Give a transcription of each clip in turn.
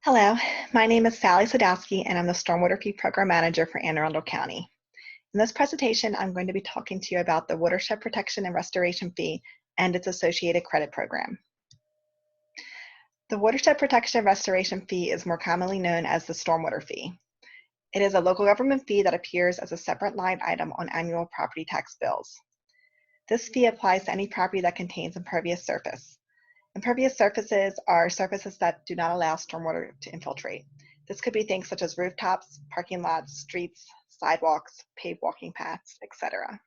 Hello, my name is Sally Sadowski, and I'm the Stormwater Fee Program Manager for Arundel County. In this presentation, I'm going to be talking to you about the Watershed Protection and Restoration Fee and its associated credit program. The Watershed Protection and Restoration Fee is more commonly known as the Stormwater Fee. It is a local government fee that appears as a separate line item on annual property tax bills. This fee applies to any property that contains impervious surface. Impervious surfaces are surfaces that do not allow stormwater to infiltrate. This could be things such as rooftops, parking lots, streets, sidewalks, paved walking paths, etc.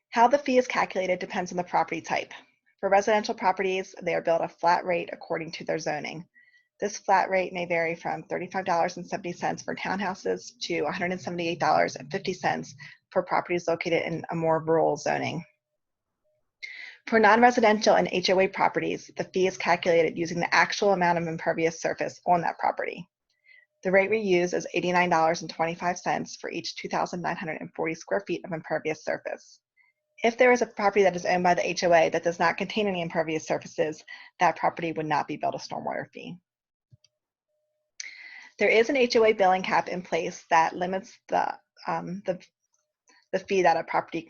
How the fee is calculated depends on the property type. For residential properties, they are billed a flat rate according to their zoning. This flat rate may vary from $35.70 for townhouses to $178.50 for properties located in a more rural zoning. For non-residential and HOA properties, the fee is calculated using the actual amount of impervious surface on that property. The rate we use is $89.25 for each 2,940 square feet of impervious surface. If there is a property that is owned by the HOA that does not contain any impervious surfaces, that property would not be billed a stormwater fee. There is an HOA billing cap in place that limits the fee that a property,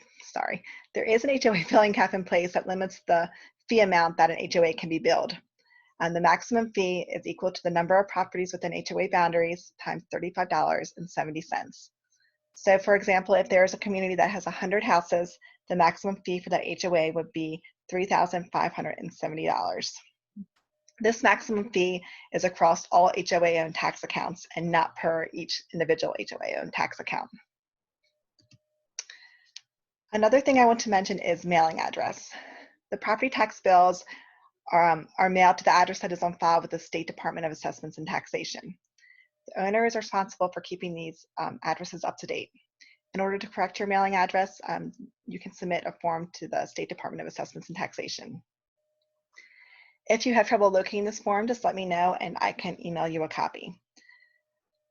there is an HOA billing cap in place that limits the fee amount that an HOA can be billed. And the maximum fee is equal to the number of properties within HOA boundaries times $35.70. So for example, if there is a community that has 100 houses, the maximum fee for that HOA would be $3,570. This maximum fee is across all HOA-owned tax accounts and not per each individual HOA-owned tax account. Another thing I want to mention is mailing address. The property tax bills are mailed to the address that is on file with the State Department of Assessments and Taxation. The owner is responsible for keeping these addresses up to date. In order to correct your mailing address, you can submit a form to the State Department of Assessments and Taxation. If you have trouble locating this form, just let me know and I can email you a copy.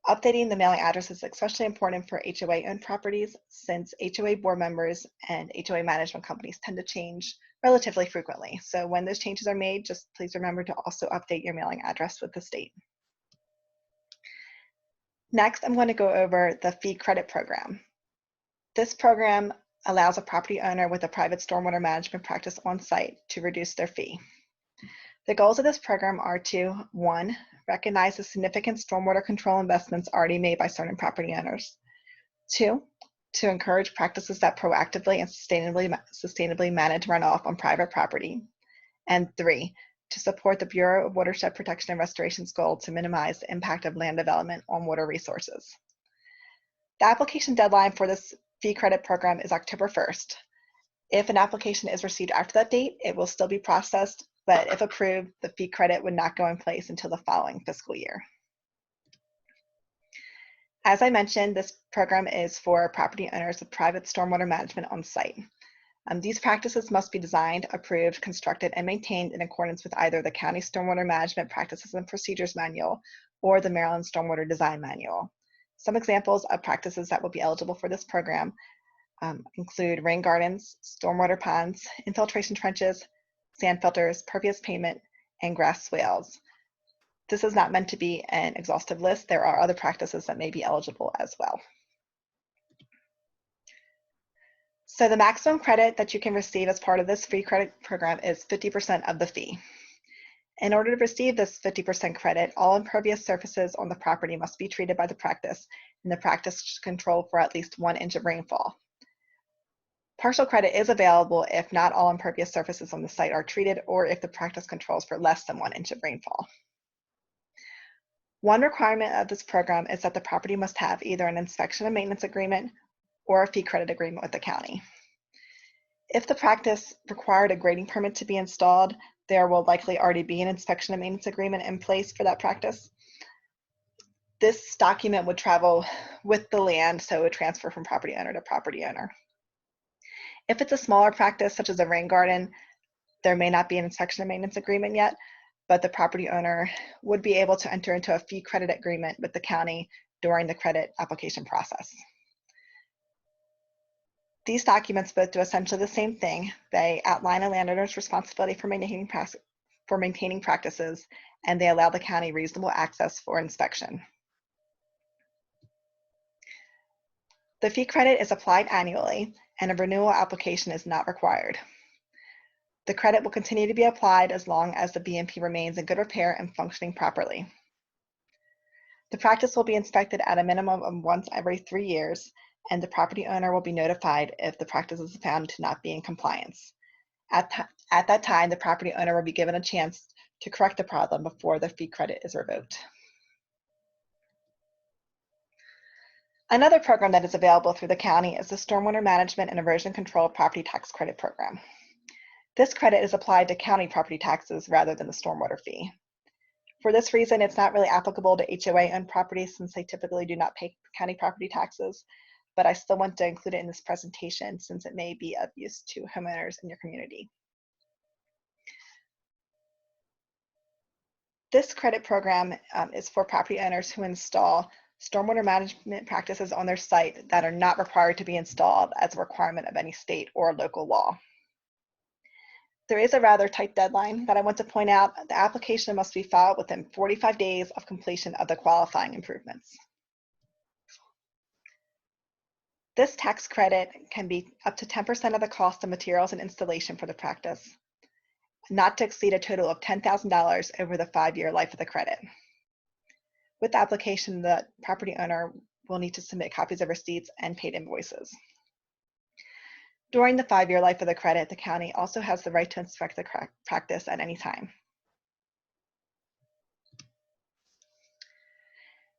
Updating the mailing address is especially important for HOA-owned properties since HOA board members and HOA management companies tend to change relatively frequently. So when those changes are made, just please remember to also update your mailing address with the state. Next, I'm going to go over the fee credit program. This program allows a property owner with a private stormwater management practice on site to reduce their fee. The goals of this program are to, 1, recognize the significant stormwater control investments already made by certain property owners. 2, to encourage practices that proactively and sustainably manage runoff on private property. And 3, to support the Bureau of Watershed Protection and Restoration's goal to minimize the impact of land development on water resources. The application deadline for this fee credit program is October 1st. If an application is received after that date, it will still be processed, but if approved, the fee credit would not go in place until the following fiscal year. As I mentioned, this program is for property owners with private stormwater management on site. These practices must be designed, approved, constructed, and maintained in accordance with either the County Stormwater Management Practices and Procedures Manual or the Maryland Stormwater Design Manual. Some examples of practices that will be eligible for this program include rain gardens, stormwater ponds, infiltration trenches, sand filters, pervious pavement, and grass swales. This is not meant to be an exhaustive list. There are other practices that may be eligible as well. So the maximum credit that you can receive as part of this free credit program is 50% of the fee. In order to receive this 50% credit, all impervious surfaces on the property must be treated by the practice, and the practice should control for at least 1 inch of rainfall. Partial credit is available if not all impervious surfaces on the site are treated or if the practice controls for less than 1 inch of rainfall. One requirement of this program is that the property must have either an inspection and maintenance agreement or a fee credit agreement with the county. If the practice required a grading permit to be installed, there will likely already be an inspection and maintenance agreement in place for that practice. This document would travel with the land, so it would transfer from property owner to property owner. If it's a smaller practice, such as a rain garden, there may not be an inspection and maintenance agreement yet, but the property owner would be able to enter into a fee credit agreement with the county during the credit application process. These documents both do essentially the same thing. They outline a landowner's responsibility for maintaining for maintaining practices, and they allow the county reasonable access for inspection. The fee credit is applied annually, and a renewal application is not required. The credit will continue to be applied as long as the BMP remains in good repair and functioning properly. The practice will be inspected at a minimum of once every 3 years, and the property owner will be notified if the practice is found to not be in compliance. At that time, the property owner will be given a chance to correct the problem before the fee credit is revoked. Another program that is available through the county is the Stormwater Management and Erosion Control Property Tax Credit Program. This credit is applied to county property taxes rather than the stormwater fee. For this reason, it's not really applicable to HOA-owned properties since they typically do not pay county property taxes, but I still want to include it in this presentation since it may be of use to homeowners in your community. This credit program is for property owners who install stormwater management practices on their site that are not required to be installed as a requirement of any state or local law. There is a rather tight deadline that I want to point out. The application must be filed within 45 days of completion of the qualifying improvements. This tax credit can be up to 10% of the cost of materials and installation for the practice, not to exceed a total of $10,000 over the 5-year life of the credit. With the application, the property owner will need to submit copies of receipts and paid invoices. During the 5-year life of the credit, the county also has the right to inspect the practice at any time.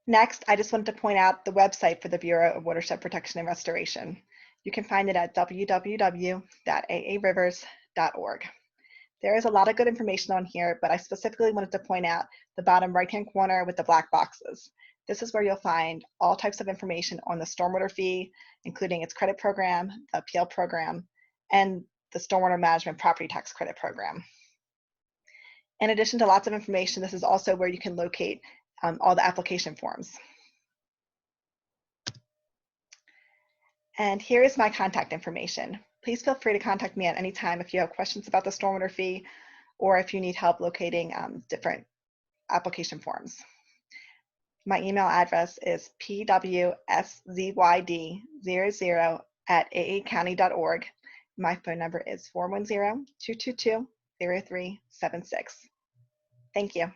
Next, I just wanted to point out the website for the Bureau of Watershed Protection and Restoration. You can find it at www.aarivers.org. There is a lot of good information on here, but I specifically wanted to point out the bottom right-hand corner with the black boxes. This is where you'll find all types of information on the stormwater fee, including its credit program, the appeal program, and the stormwater management property tax credit program. In addition to lots of information, this is also where you can locate all the application forms. And here is my contact information. Please feel free to contact me at any time if you have questions about the stormwater fee or if you need help locating different application forms. My email address is pwszyd00@aacounty.org. My phone number is 410-222-0376. Thank you.